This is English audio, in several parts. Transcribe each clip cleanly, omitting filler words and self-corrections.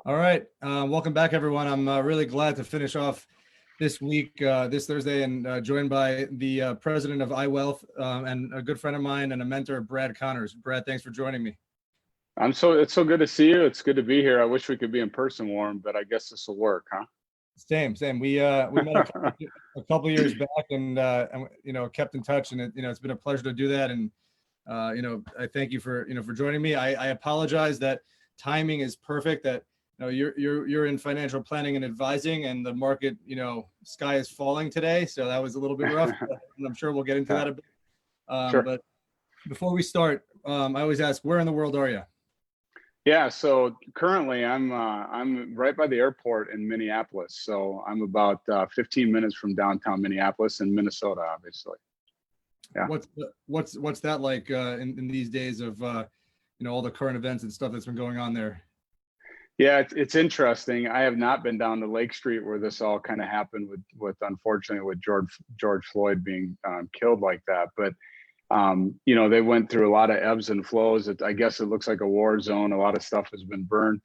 All right. Welcome back, everyone. I'm really glad to finish off this week, this Thursday, and joined by the president of iWealth and a good friend of mine and a mentor, Brad Connors. Brad, thanks for joining me. It's so good to see you. It's good to be here. I wish we could be in person, Warren, but I guess this will work, huh? Same. We met a couple years back, and kept in touch, and it's been a pleasure to do that. And I thank you for joining me. I apologize that timing is perfect. That you're in financial planning and advising, and the market, sky is falling today, so that was a little bit rough. And I'm sure we'll get into that a bit. Sure. But before we start, I always ask, where in the world are you? Yeah, so currently I'm right by the airport in Minneapolis. So I'm about 15 minutes from downtown Minneapolis in Minnesota, obviously. Yeah. What's that like in these days of all the current events and stuff that's been going on there? Yeah, it's interesting. I have not been down to Lake Street where this all kind of happened with unfortunately with George Floyd being killed like that. But they went through a lot of ebbs and flows. I guess it looks like a war zone. A lot of stuff has been burnt,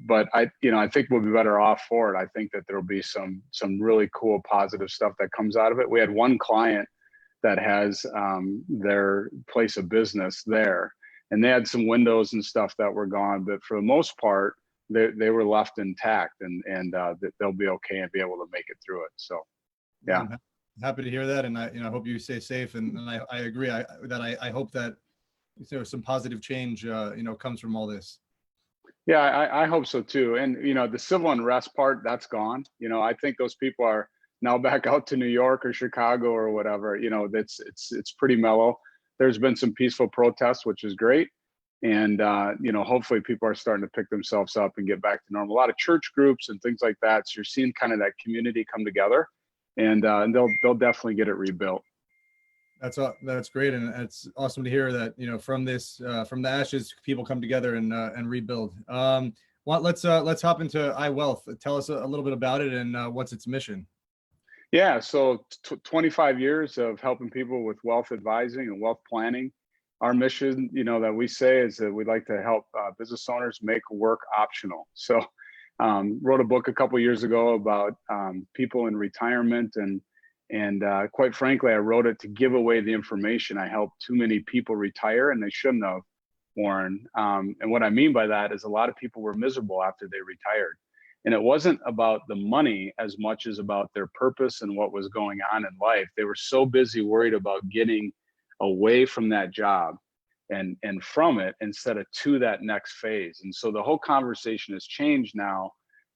but I think we'll be better off for it. I think that there'll be some really cool positive stuff that comes out of it. We had one client that has their place of business there, and they had some windows and stuff that were gone, but for the most part, they were left intact, and they'll be okay and be able to make it through it. So, yeah. I'm happy to hear that, and I hope you stay safe. And I agree. I hope that some positive change comes from all this. Yeah, I hope so too. And the civil unrest part, that's gone. I think those people are now back out to New York or Chicago or whatever. It's pretty mellow. There's been some peaceful protests, which is great. And hopefully people are starting to pick themselves up and get back to normal. A lot of church groups and things like that. So you're seeing kind of that community come together, and they'll definitely get it rebuilt. That's great, and it's awesome to hear that from the ashes people come together and rebuild. Let's hop into iWealth. Tell us a little bit about it and what's its mission. Yeah, so 25 years of helping people with wealth advising and wealth planning. Our mission, that we say is that we'd like to help business owners make work optional. So, wrote a book a couple years ago about people in retirement, and quite frankly, I wrote it to give away the information. I helped too many people retire, and they shouldn't have, Warren. And what I mean by that is a lot of people were miserable after they retired. And it wasn't about the money as much as about their purpose and what was going on in life. They were so busy worried about getting away from that job and from it instead of to that next phase. And so the whole conversation has changed now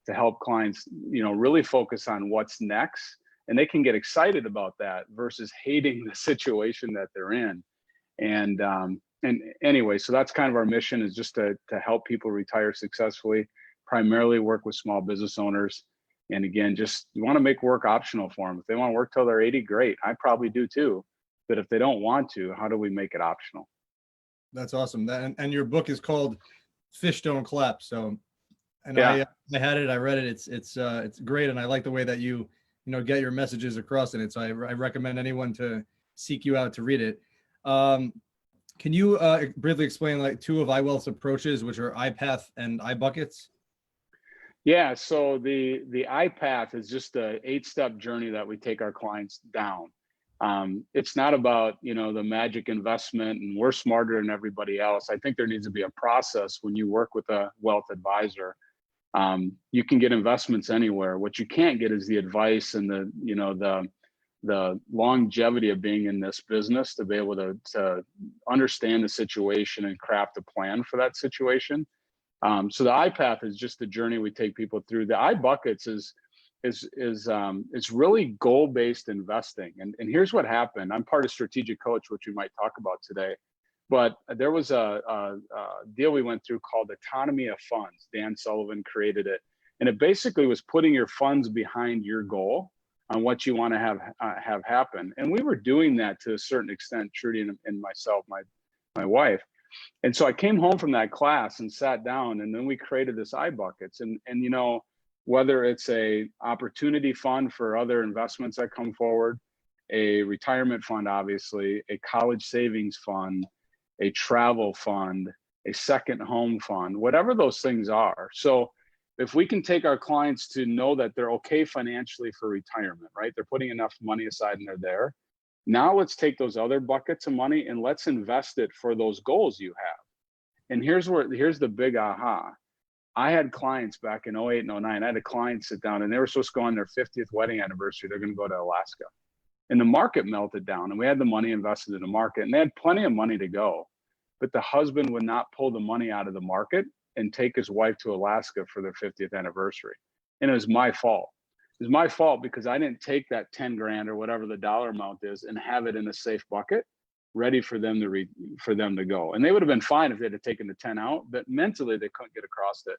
to help clients, really focus on what's next. And they can get excited about that versus hating the situation that they're in. And anyway, so that's kind of our mission, is just to help people retire successfully, primarily work with small business owners. And again, just you want to make work optional for them. If they want to work till they're 80, great. I probably do too. But if they don't want to, how do we make it optional? That's awesome. And your book is called Fish Don't Clap. So, and yeah. I had it, I read it. It's great. And I like the way that you get your messages across in it. So I recommend anyone to seek you out to read it. Can you briefly explain like two of iWealth's approaches, which are iPath and iBuckets? Yeah, so the iPath is just a 8-step journey that we take our clients down. It's not about the magic investment and we're smarter than everybody else. I think there needs to be a process when you work with a wealth advisor. You can get investments anywhere. What you can't get is the advice and the longevity of being in this business to be able to understand the situation and craft a plan for that situation. So the iPath is just the journey we take people through. The iBuckets is really goal-based investing. And here's what happened. I'm part of Strategic Coach, which we might talk about today. But there was a deal we went through called Autonomy of Funds. Dan Sullivan created it. And it basically was putting your funds behind your goal on what you want to have happen. And we were doing that to a certain extent, Trudy and myself, my wife. And so I came home from that class and sat down, and then we created this iBuckets. And whether it's a opportunity fund for other investments that come forward, a retirement fund, obviously, a college savings fund, a travel fund, a second home fund, whatever those things are. So if we can take our clients to know that they're okay financially for retirement, right? They're putting enough money aside and they're there. Now let's take those other buckets of money and let's invest it for those goals you have. And here's the big aha. I had clients back in 08 and 09. I had a client sit down and they were supposed to go on their 50th wedding anniversary. They're going to go to Alaska. And the market melted down and we had the money invested in the market and they had plenty of money to go. But the husband would not pull the money out of the market and take his wife to Alaska for their 50th anniversary. And it was my fault. It was my fault because I didn't take that 10 grand or whatever the dollar amount is and have it in a safe bucket ready for them to go. And they would have been fine if they had taken the 10 out, but mentally they couldn't get across it.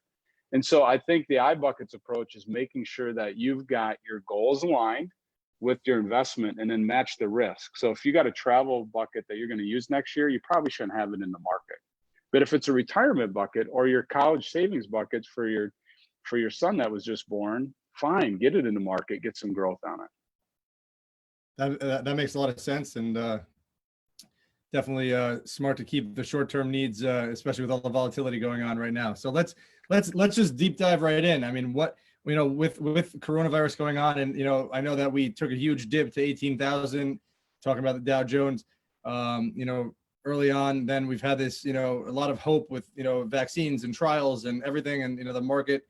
And so I think the iBuckets approach is making sure that you've got your goals aligned with your investment and then match the risk. So if you got a travel bucket that you're going to use next year, you probably shouldn't have it in the market. But if it's a retirement bucket or your college savings buckets for your son that was just born, fine, get it in the market, get some growth on it. That makes a lot of sense, and definitely smart to keep the short-term needs, especially with all the volatility going on right now. So let's just deep dive right in. I mean, what, with coronavirus going on, and I know that we took a huge dip to 18,000, talking about the Dow Jones, early on. Then we've had this, a lot of hope with vaccines and trials and everything, and the market,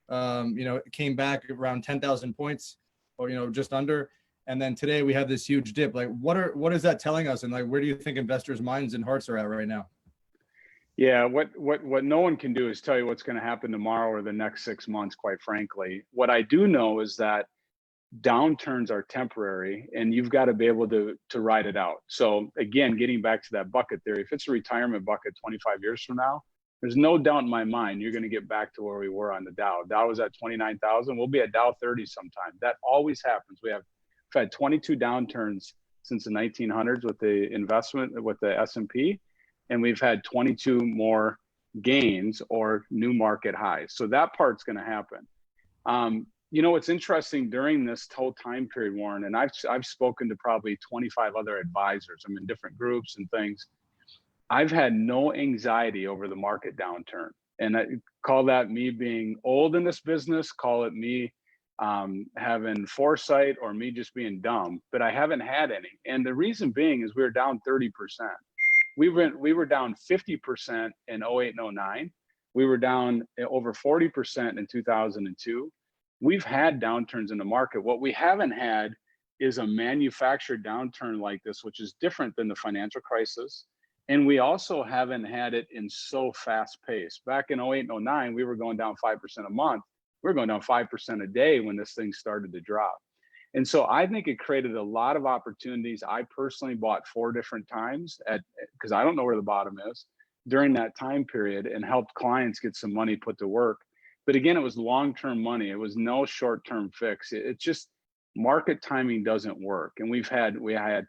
it came back around 10,000 points, or just under. And then today we have this huge dip. Like, what is that telling us? And like, where do you think investors' minds and hearts are at right now? Yeah, what no one can do is tell you what's going to happen tomorrow or the next 6 months, quite frankly. What I do know is that downturns are temporary and you've got to be able to ride it out. So again, getting back to that bucket theory, if it's a retirement bucket 25 years from now, there's no doubt in my mind you're going to get back to where we were on the Dow. Dow was at 29,000. We'll be at Dow 30 sometime. That always happens. We've had 22 downturns since the 1900s with the investment with the S&P, and we've had 22 more gains or new market highs. So that part's going to happen. What's interesting during this whole time period, Warren, and I've spoken to probably 25 other advisors. I'm in different groups and things. I've had no anxiety over the market downturn. And I call that me being old in this business, call it me having foresight or me just being dumb, but I haven't had any. And the reason being is we were down 30%. We were down 50% in 08 and 09. We were down over 40% in 2002. We've had downturns in the market. What we haven't had is a manufactured downturn like this, which is different than the financial crisis. And we also haven't had it in so fast pace. Back in 08 and 09, we were going down 5% a month. We were going down 5% a day when this thing started to drop. And so I think it created a lot of opportunities. I personally bought 4 different times because I don't know where the bottom is during that time period, and helped clients get some money put to work. But again, it was long-term money. It was no short-term fix. It's just market timing doesn't work. And we had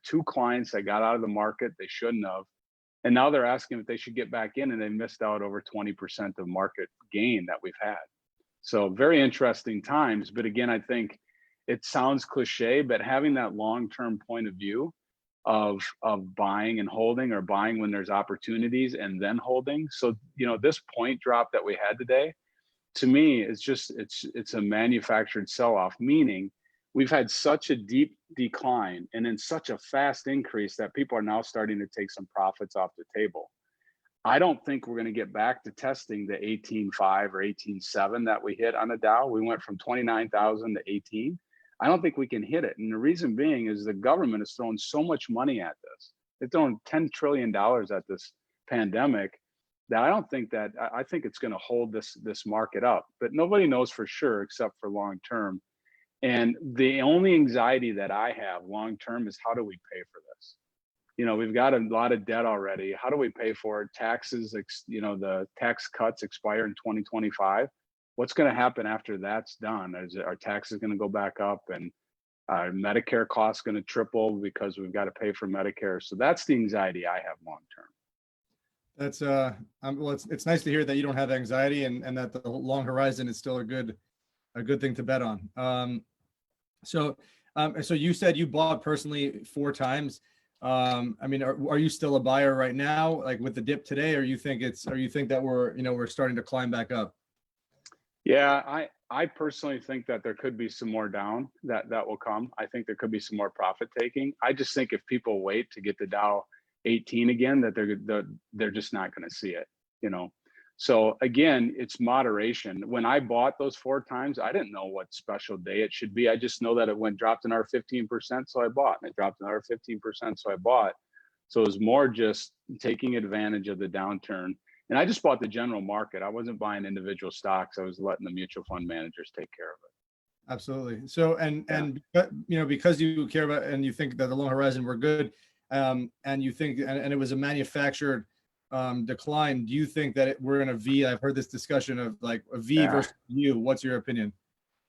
2 clients that got out of the market they shouldn't have. And now they're asking if they should get back in, and they missed out over 20% of market gain that we've had. So very interesting times. But again, I think it sounds cliche, but having that long-term point of view of buying and holding, or buying when there's opportunities and then holding. So, this point drop that we had today, to me, it's a manufactured sell-off, meaning we've had such a deep decline and then such a fast increase that people are now starting to take some profits off the table. I don't think we're going to get back to testing the 18.5 or 18.7 that we hit on the Dow. We went from 29,000 to 18. I don't think we can hit it. And the reason being is the government is throwing so much money at this. They're throwing $10 trillion at this pandemic that I think it's going to hold this market up. But nobody knows for sure except for long term. And the only anxiety that I have long term is, how do we pay for this? We've got a lot of debt already. How do we pay for it? Taxes, the tax cuts expire in 2025. What's going to happen after that's done? Are taxes going to go back up, and Medicare costs going to triple because we've got to pay for Medicare? So that's the anxiety I have long term. That's well, it's nice to hear that you don't have anxiety, and that the long horizon is still a good thing to bet on. So you said you bought personally 4 times. I mean, are you still a buyer right now, like with the dip today, or you think that we're starting to climb back up? Yeah, I personally think that there could be some more down that will come. I think there could be some more profit taking. I just think if people wait to get the Dow 18 again, that they're just not going to see it, you know. So again, it's moderation. When I bought those 4 times, I didn't know what special day it should be. I just know that it dropped another 15%, so I bought, and it dropped another 15%, so I bought. So it was more just taking advantage of the downturn. And I just bought the general market. I wasn't buying individual stocks. I was letting the mutual fund managers take care of it. Absolutely. So, because you care about and you think that the long horizon were good, and you think, and it was a manufactured decline, do you think that we're in a V? I've heard this discussion of like a V versus U. What's your opinion?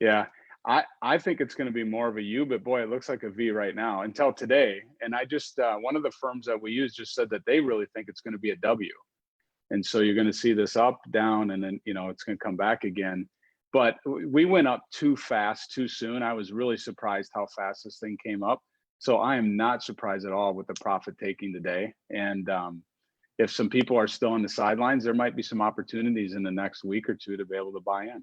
Yeah, I think it's going to be more of a U, but boy, it looks like a V right now until today. And I just, one of the firms that we use just said that they really think it's going to be a W. And so you're going to see this up, down, and then, it's going to come back again. But we went up too fast, too soon. I was really surprised how fast this thing came up. So I am not surprised at all with the profit taking today. And if some people are still on the sidelines, there might be some opportunities in the next week or two to be able to buy in.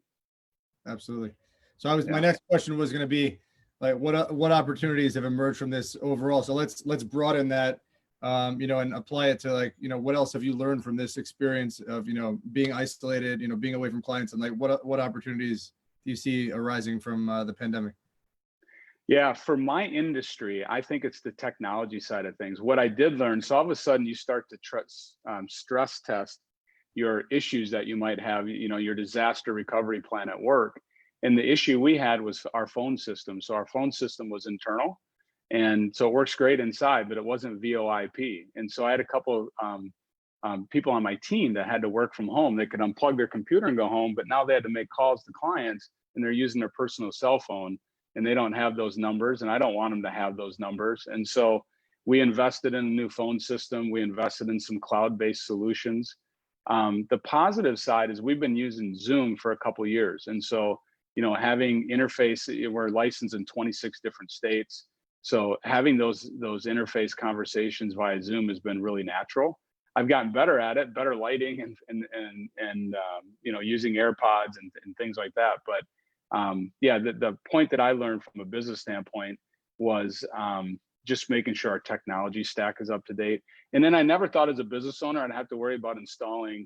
Absolutely. So my next question was going to be like, what opportunities have emerged from this overall? So let's broaden that. And apply it to like, what else have you learned from this experience of, being isolated, being away from clients, and like, what opportunities do you see arising from the pandemic? Yeah, for my industry, I think it's the technology side of things. What I did learn, so all of a sudden you start to stress test your issues that you might have, your disaster recovery plan at work. And the issue we had was our phone system. So our phone system was internal. And so it works great inside, but it wasn't VoIP. And so I had a couple of people on my team that had to work from home. They could unplug their computer and go home, but now they had to make calls to clients and they're using their personal cell phone and they don't have those numbers. And I don't want them to have those numbers. And so we invested in a new phone system. We invested in some cloud-based solutions. The positive side is we've been using Zoom for a couple of years. And so, having interface, we're licensed in 26 different states. So having those interface conversations via Zoom has been really natural. I've gotten better at it, better lighting and using AirPods and things like that. But the point that I learned from a business standpoint was just making sure our technology stack is up to date. And then I never thought as a business owner I'd have to worry about installing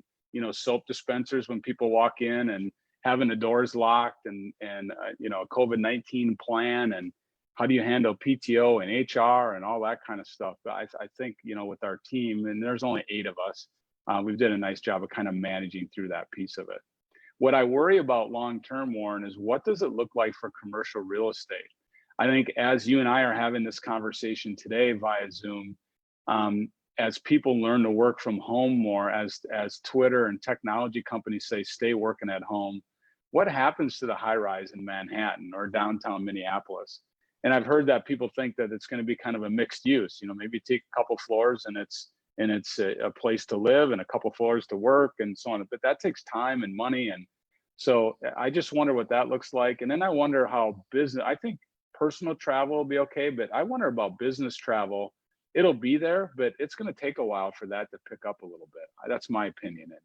soap dispensers when people walk in and having the doors locked and a COVID-19 plan and how do you handle PTO and HR and all that kind of stuff. But I think, with our team, and there's only 8 of us, we've done a nice job of kind of managing through that piece of it. What I worry about long-term, Warren, is what does it look like for commercial real estate? I think as you and I are having this conversation today via Zoom, as people learn to work from home more, as Twitter and technology companies say, stay working at home, what happens to the high rise in Manhattan or downtown Minneapolis? And I've heard that people think that it's going to be kind of a mixed use, maybe take a couple floors and it's a place to live and a couple floors to work and so on. But that takes time and money. And so I just wonder what that looks like. And then I wonder how I think personal travel will be okay, but I wonder about business travel. It'll be there, but it's going to take a while for that to pick up a little bit. That's my opinion anyway.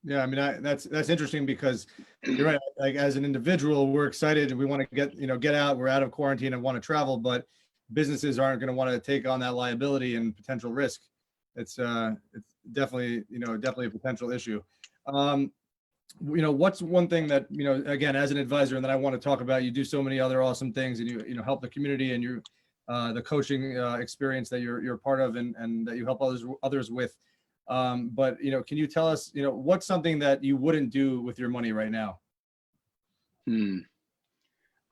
Yeah, I mean, that's interesting because you're right. Like as an individual, we're excited and we want to get out. We're out of quarantine and want to travel, but businesses aren't going to want to take on that liability and potential risk. It's definitely a potential issue. What's one thing that again as an advisor, and then I want to talk about, you do so many other awesome things, and you help the community and you the coaching experience that you're part of and that you help others with. But can you tell us, what's something that you wouldn't do with your money right now?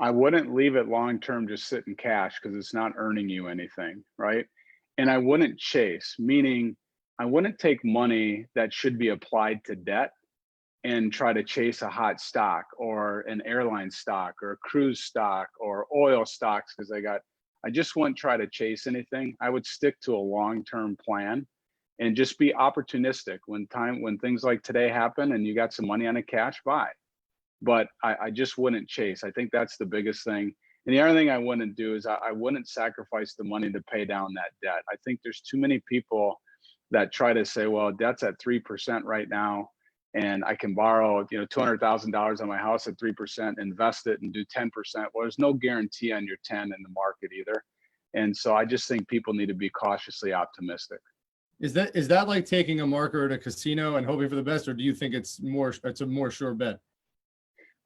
I wouldn't leave it long term, just sit in cash because it's not earning you anything, right? And I wouldn't chase, meaning I wouldn't take money that should be applied to debt and try to chase a hot stock or an airline stock or a cruise stock or oil stocks because I just wouldn't try to chase anything. I would stick to a long-term plan and just be opportunistic when things like today happen and you got some money on a cash buy. But I just wouldn't chase. I think that's the biggest thing. And the other thing I wouldn't do is I wouldn't sacrifice the money to pay down that debt. I think there's too many people that try to say, well, debt's at 3% right now, and I can borrow, $200,000 on my house at 3%, invest it and do 10%. Well, there's no guarantee on your 10 in the market either. And so I just think people need to be cautiously optimistic. Is that like taking a marker at a casino and hoping for the best, or do you think it's a more sure bet?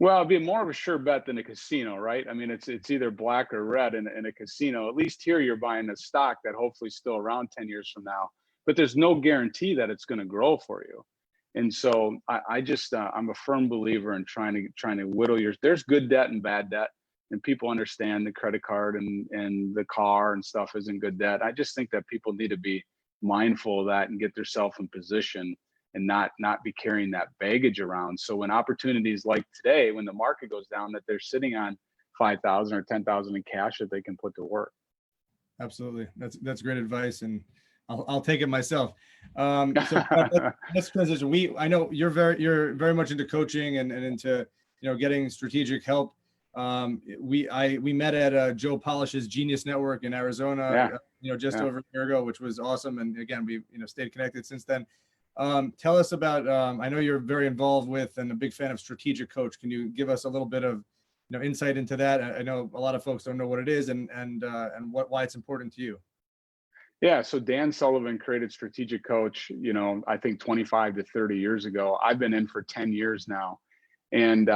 Well, it'd be more of a sure bet than a casino, right? I mean, it's either black or red in a casino. At least here you're buying a stock that hopefully is still around 10 years from now, but there's no guarantee that it's going to grow for you. And so I just I'm a firm believer in trying to whittle there's good debt and bad debt, and people understand the credit card and the car and stuff isn't good debt. I just think that people need to be mindful of that and get themselves in position and not be carrying that baggage around. So when opportunities like today, when the market goes down, that they're sitting on 5,000 or 10,000 in cash that they can put to work. Absolutely. That's great advice. And I'll take it myself. So let's transition. I know you're very much into coaching and into, getting strategic help. We met at Joe Polish's Genius Network in Arizona, just over a year ago, which was awesome. And again, we've, stayed connected since then. Tell us about, I know you're very involved with and a big fan of Strategic Coach. Can you give us a little bit of, insight into that? I know a lot of folks don't know what it is and why it's important to you. Yeah, so Dan Sullivan created Strategic Coach, I think 25 to 30 years ago. I've been in for 10 years now. And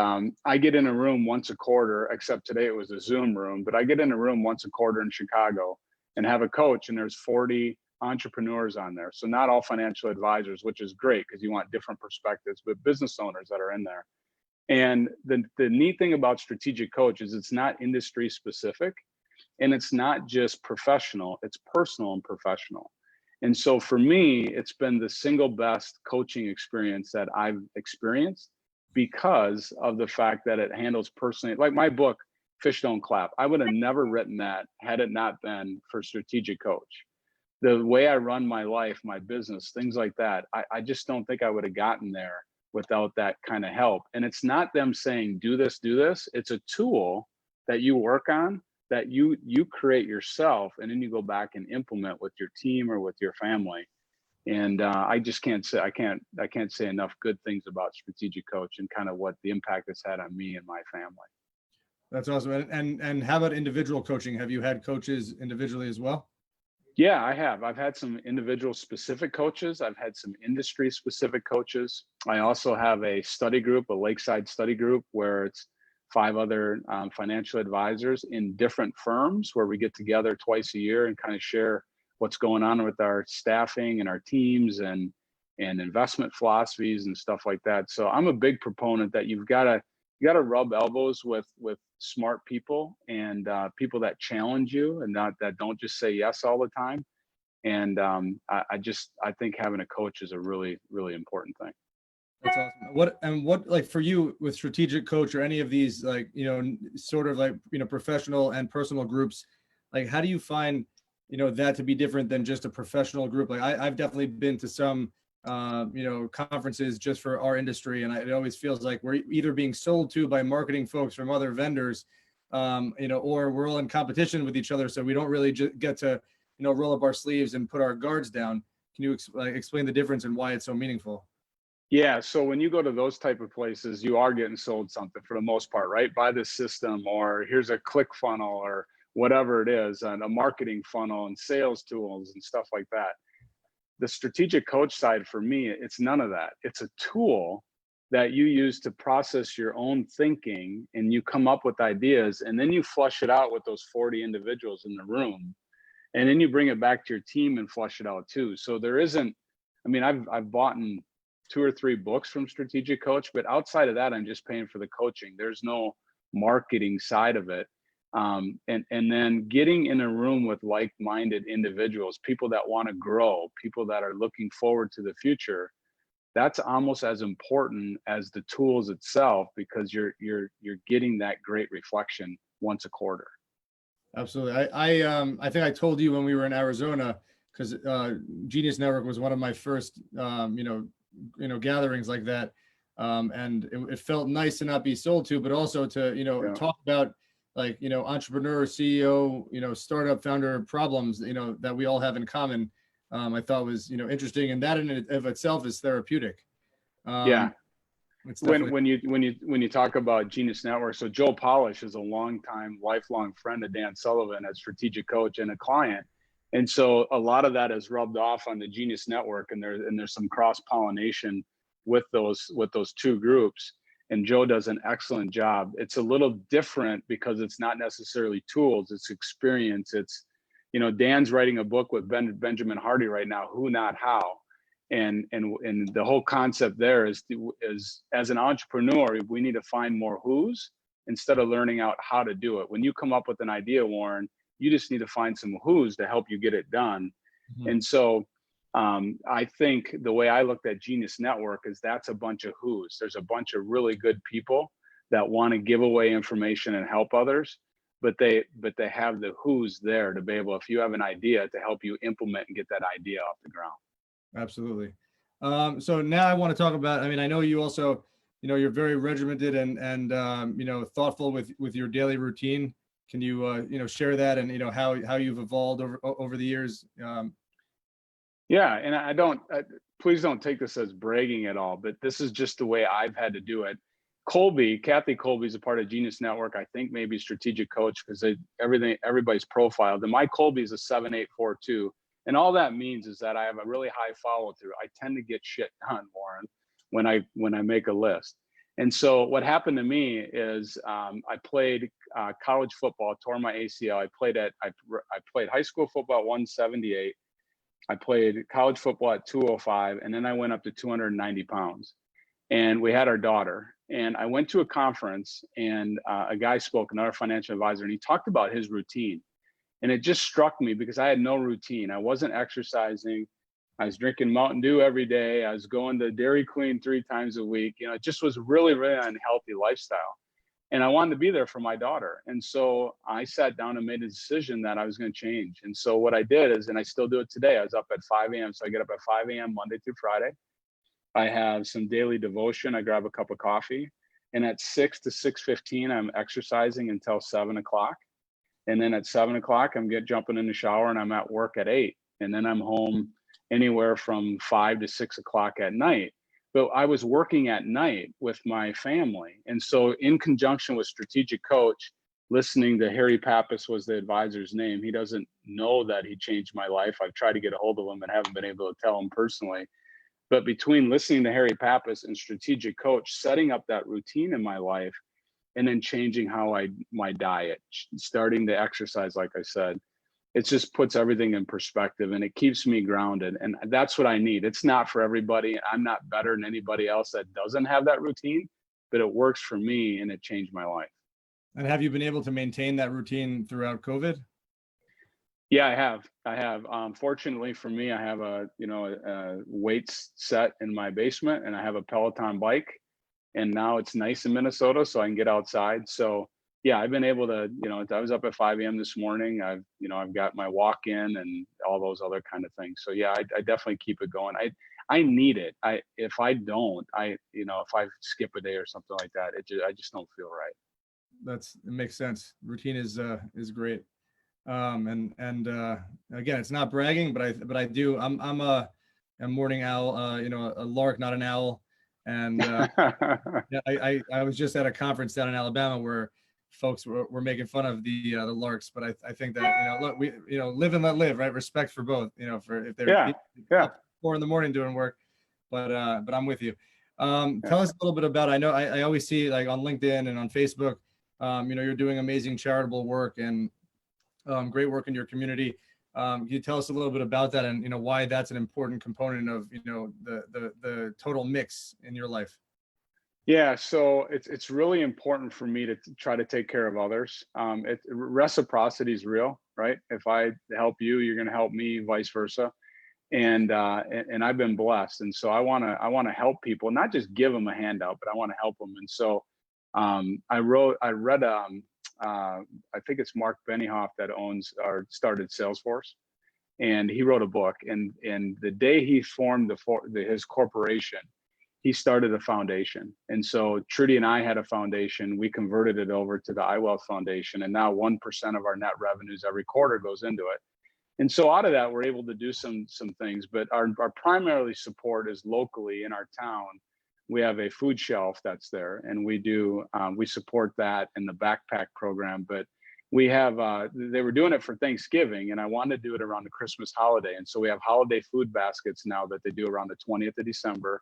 I get in a room once a quarter, except today it was a Zoom room, but I get in a room once a quarter in Chicago and have a coach, and there's 40 entrepreneurs on there. So not all financial advisors, which is great because you want different perspectives, but business owners that are in there. And the neat thing about Strategic Coach is it's not industry specific. And it's not just professional, it's personal and professional. And so for me, it's been the single best coaching experience that I've experienced because of the fact that it handles personally. Like my book, Fish Don't Clap, I would have never written that had it not been for Strategic Coach. The way I run my life, my business, things like that, I just don't think I would have gotten there without that kind of help. And it's not them saying, do this. It's a tool that you work on that you create yourself, and then you go back and implement with your team or with your family. And I just can't say enough good things about Strategic Coach and kind of what the impact it's had on me and my family. That's awesome. And how about individual coaching? Have you had coaches individually as well? Yeah, I have. I've had some individual specific coaches. I've had some industry specific coaches. I also have a study group, a Lakeside study group, where it's 5 other financial advisors in different firms where we get together twice a year and kind of share what's going on with our staffing and our teams and investment philosophies and stuff like that. So I'm a big proponent that you got to rub elbows with smart people and people that challenge you and that don't just say yes all the time. And I think having a coach is a really, really important thing. That's awesome. What like for you with Strategic Coach or any of these, like, sort of like, professional and personal groups, like, how do you find, that to be different than just a professional group? Like I've definitely been to some, conferences just for our industry. And it always feels like we're either being sold to by marketing folks from other vendors, or we're all in competition with each other. So we don't really get to, roll up our sleeves and put our guards down. Can you explain the difference and why it's so meaningful? Yeah, so when you go to those type of places, you are getting sold something for the most part, right? Buy this system, or here's a click funnel, or whatever it is, and a marketing funnel and sales tools and stuff like that. The Strategic Coach side for me, it's none of that. It's a tool that you use to process your own thinking, and you come up with ideas, and then you flush it out with those 40 individuals in the room, and then you bring it back to your team and flush it out too. So there isn't, I've bought 2 or 3 books from Strategic Coach, but outside of that, I'm just paying for the coaching. There's no marketing side of it. And then getting in a room with like-minded individuals, people that want to grow, people that are looking forward to the future, that's almost as important as the tools itself, because you're getting that great reflection once a quarter. Absolutely. I think I told you when we were in Arizona, because Genius Network was one of my first gatherings like that, and it felt nice to not be sold to, but also to talk about like, entrepreneur, CEO, startup founder problems, that we all have in common, I thought was, interesting. And that in and of itself is therapeutic. Yeah. It's When definitely, when you talk about Genius Network, so Joe Polish is a longtime, lifelong friend of Dan Sullivan, a strategic coach and a client, and so a lot of that is rubbed off on the Genius Network, and there's some cross pollination with those two groups. And Joe does an excellent job. It's a little different because it's not necessarily tools; it's experience. It's, Dan's writing a book with Benjamin Hardy right now, Who Not How, and the whole concept there is as an entrepreneur, we need to find more who's instead of learning out how to do it. When you come up with an idea, Warren, you just need to find some who's to help you get it done. Mhm. And so I think the way I looked at Genius Network is that's a bunch of who's. There's a bunch of really good people that want to give away information and help others, but they have the who's there to be able, if you have an idea, to help you implement and get that idea off the ground. Absolutely. So now I want to talk about, I know you also, you're very regimented and thoughtful with your daily routine. Can you, share that and, how you've evolved over the years? Yeah, and please don't take this as bragging at all, but this is just the way I've had to do it. Kathy Colby is a part of Genius Network. I think maybe strategic coach because everybody's profiled. And my Colby is a 7842. And all that means is that I have a really high follow through. I tend to get shit done, Warren, when I make a list. And so what happened to me is I played college football, tore my ACL. I played high school football at 178. I played college football at 205, and then I went up to 290 pounds. And we had our daughter. And I went to a conference, and a guy spoke, another financial advisor, and he talked about his routine. And it just struck me because I had no routine. I wasn't exercising. I was drinking Mountain Dew every day. I was going to Dairy Queen 3 times a week. It just was really, really unhealthy lifestyle. And I wanted to be there for my daughter. And so I sat down and made a decision that I was going to change. And so what I did is, and I still do it today, I was up at 5 a.m. So I get up at 5 a.m. Monday through Friday. I have some daily devotion. I grab a cup of coffee. And at 6 to 6:15, I'm exercising until 7 o'clock. And then at 7 o'clock, I'm jumping in the shower and I'm at work at 8. And then I'm home anywhere from 5 to 6 o'clock at night. But I was working at night with my family. And so in conjunction with strategic coach, listening to Harry Pappas was the advisor's name. He doesn't know that he changed my life. I've tried to get a hold of him and haven't been able to tell him personally. But between listening to Harry Pappas and strategic coach, setting up that routine in my life, and then changing my diet, starting to exercise, like I said, it just puts everything in perspective and it keeps me grounded. And that's what I need. It's not for everybody. I'm not better than anybody else that doesn't have that routine, but it works for me and it changed my life. And have you been able to maintain that routine throughout COVID? Yeah, I have. Fortunately for me, I have a weights set in my basement and I have a Peloton bike. And now it's nice in Minnesota, so I can get outside. So yeah, I've been able to, I was up at 5 a.m. this morning. I've got my walk in and all those other kind of things. So yeah, I definitely keep it going. I need it. If I don't, if I skip a day or something like that, I just don't feel right. It makes sense. Routine is great. And again, it's not bragging, but I do. I'm a morning owl. A lark, not an owl. And yeah, I was just at a conference down in Alabama where folks were making fun of the larks, but I think that look, we live and let live, right? Respect for both, for if they're up 4 a.m. doing work, but I'm with you. Tell us a little bit about. I know I always see like on LinkedIn and on Facebook, you're doing amazing charitable work and great work in your community. Can you tell us a little bit about that and why that's an important component of the total mix in your life? Yeah, so it's really important for me to try to take care of others. Reciprocity is real, right? If I help you, you're going to help me, vice versa. And I've been blessed, and so I want to help people, not just give them a handout, but I want to help them. And so I read I think it's Mark Benioff that owns or started Salesforce, and he wrote a book. And the day he formed his corporation, he started a foundation. And so Trudy and I had a foundation. We converted it over to the iWealth Foundation, and now 1% of our net revenues every quarter goes into it. And so out of that, we're able to do some things, but our primarily support is locally in our town. We have a food shelf that's there, and we support that in the backpack program. But we have they were doing it for Thanksgiving, and I wanted to do it around the Christmas holiday. And so we have holiday food baskets now that they do around the 20th of December.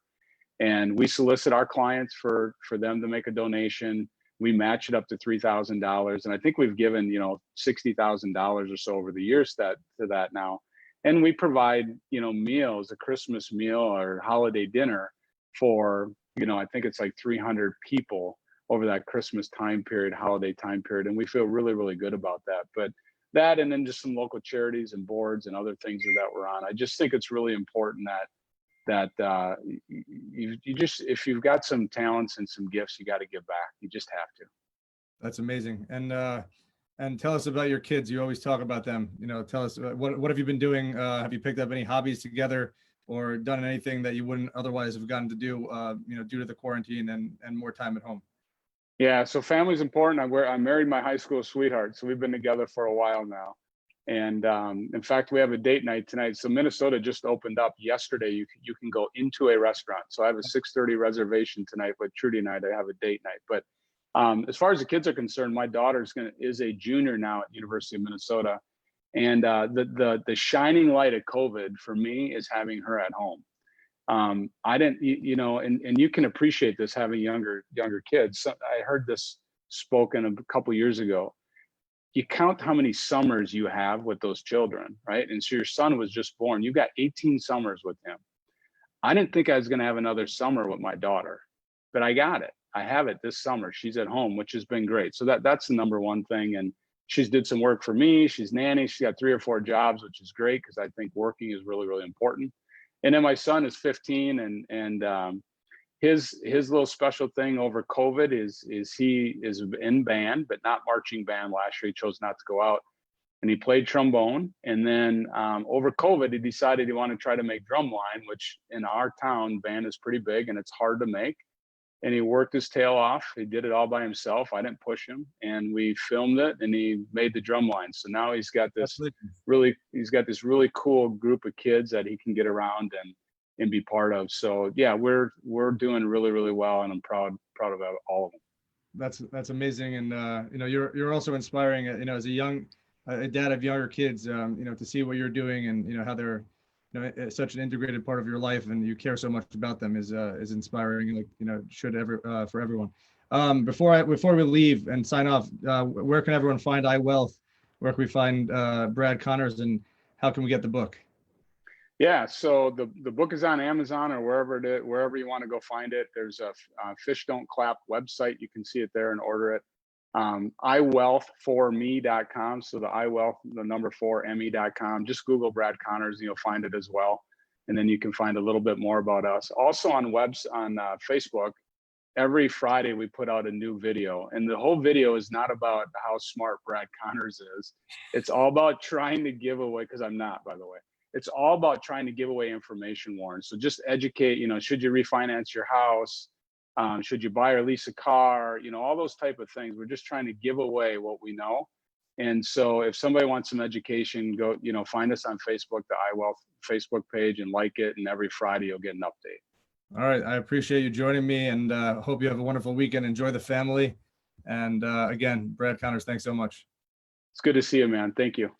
And we solicit our clients for them to make a donation. We match it up to $3,000, and I think we've given $60,000 or so over the years to that now. And we provide meals, a Christmas meal or holiday dinner for I think it's like 300 people over that Christmas time period, holiday time period, and we feel really, really good about that. But that, and then just some local charities and boards and other things that we're on. I just think it's really important that you just, if you've got some talents and some gifts, you got to give back. You just have to. That's amazing. And tell us about your kids. You always talk about them. Tell us what have you been doing? Have you picked up any hobbies together, or done anything that you wouldn't otherwise have gotten to do, due to the quarantine and more time at home? Yeah, so family's important. I married my high school sweetheart, so we've been together for a while now. And in fact, we have a date night tonight. So Minnesota just opened up yesterday. You can go into a restaurant. So I have a 6:30 reservation tonight with Trudy and I to have a date night. But as far as the kids are concerned, my daughter is a junior now at University of Minnesota. And the shining light of COVID for me is having her at home. I didn't, and you can appreciate this having younger kids. So I heard this spoken a couple years ago. You count how many summers you have with those children, right? And so your son was just born. You got 18 summers with him. I didn't think I was going to have another summer with my daughter, but I got it. I have it this summer. She's at home, which has been great. So that's the number one thing. And she's did some work for me. She's nanny. She's got 3 or 4 jobs, which is great because I think working is really, really important. And then my son is 15, and his little special thing over COVID is he is in band, but not marching band. Last year he chose not to go out, and he played trombone. And then over COVID, he decided he wanted to try to make drumline, which in our town, band is pretty big and it's hard to make. And he worked his tail off. He did it all by himself. I didn't push him, and we filmed it, and he made the drum line. So now he's got this really cool group of kids that he can get around and be part of. So yeah, we're doing really, really well, and I'm proud of all of them. That's amazing. And you're also inspiring, as a dad of younger kids, to see what you're doing, and how they're such an integrated part of your life, and you care so much about them is inspiring, should for everyone. Before we leave and sign off, where can everyone find iWealth? Where can we find Brad Connors, and how can we get the book? Yeah, so the book is on Amazon or wherever you want to go find it. There's a Fish Don't Clap website. You can see it there and order it. iWealth4me.com. So the iWealth, the number 4me.com. Just Google Brad Connors and you'll find it as well. And then you can find a little bit more about us. Also on Facebook, every Friday we put out a new video, and the whole video is not about how smart Brad Connors is. It's all about trying to give away, because I'm not, by the way. It's all about trying to give away information, Warren. So just educate, should you refinance your house? Should you buy or lease a car? All those type of things. We're just trying to give away what we know. And so if somebody wants some education, go, find us on Facebook, the iWealth Facebook page, and like it. And every Friday you'll get an update. All right. I appreciate you joining me, and hope you have a wonderful weekend. Enjoy the family. And again, Brad Connors, thanks so much. It's good to see you, man. Thank you.